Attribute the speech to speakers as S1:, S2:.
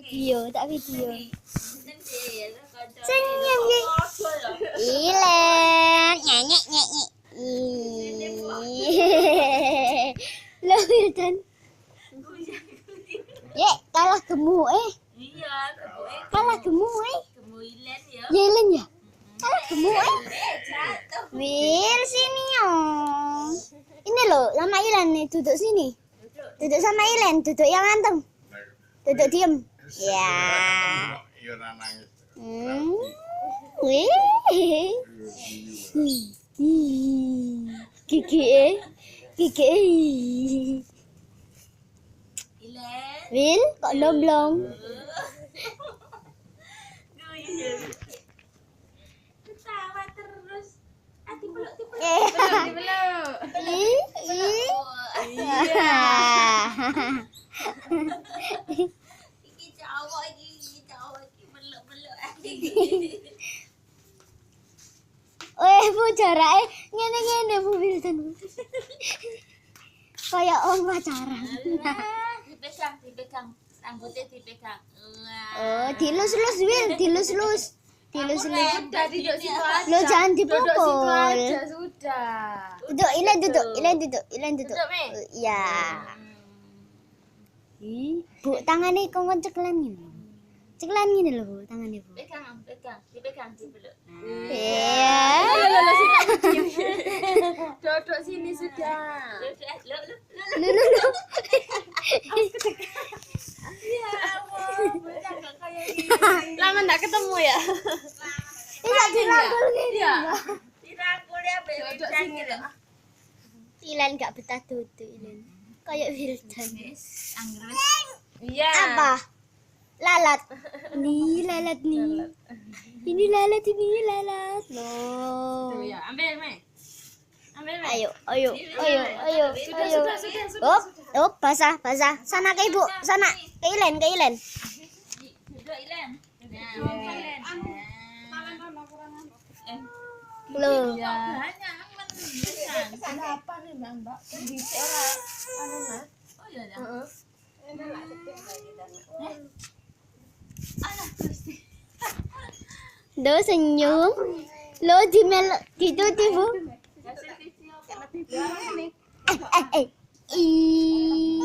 S1: video, tak video. Senyum ya. Ilen, nyanyek nyanyek. Lo Wildan. Ya, kalah gemuk
S2: Iya,
S1: Kalah gemuk
S2: Gemuk Ilen ya.
S1: Ya Ilen ya. Kalah gemuk
S2: Jatuh.
S1: Wil sini yo. Ini loh sama Ilen nih duduk sini. Duduk sama Ilen, duduk yang anteng. Duduk diem. Ya. Wih. Gigi Gigi.
S2: Ilen.
S1: Wil, kok domblong?
S2: Ketawa terus. Dipeluk.
S3: Dipeluk.
S2: Iki cowok iki peluk-peluk.
S1: Bu jarake ngene-ngene Bu Wildan. Kayak om pacaran.
S2: Dipegang. Rambutnya dipegang.
S1: Oh, dilus-lus Wil, dilus-lus. Dilus-lus.
S3: Udah duduk situ aja.
S1: Lo jangan
S3: Duduk situ
S1: dipukul.
S3: aja sudah.
S1: Duduk, Ilen duduk.
S2: Duduk, Mi.
S1: Iya. Bu, tangannya kongkon ceklan gini. Ceklan gini loh, Bu, tangannya Bu.
S2: Dipegang, dipeluk.
S1: Iya.
S3: Duduk sini sudah.
S1: Lu.
S2: Ya ampun, bocah gak kayak gini.
S3: Lama enggak ketemu ya?
S1: Ini dirangkul gini.
S3: Iya.
S2: Dirangkul ya,
S3: Duduk sini loh.
S1: Ilen gak betah duduk Ilen. Kayak Wildan.
S3: Iya.
S1: Apa? Lalat. Nih lalat nih. Ini lalat.
S3: Tuh
S1: Loh.
S3: ya, ambil, Me. Ambil, Me.
S1: Ayo.
S3: Sudah.
S1: Oh, basah. Sana ke Ibu, sana. Ke Ilen.
S2: Duduk Ilen.
S1: Loh.
S2: Banyak men.
S3: Kenapa nih, Mbak? Dicek ora anu, Mas.
S2: Oh iya dah.
S3: Heeh.
S2: Alah, Gusti.
S1: Do senyum. Lo dituti Bu.
S2: Kasih video.
S1: Ih.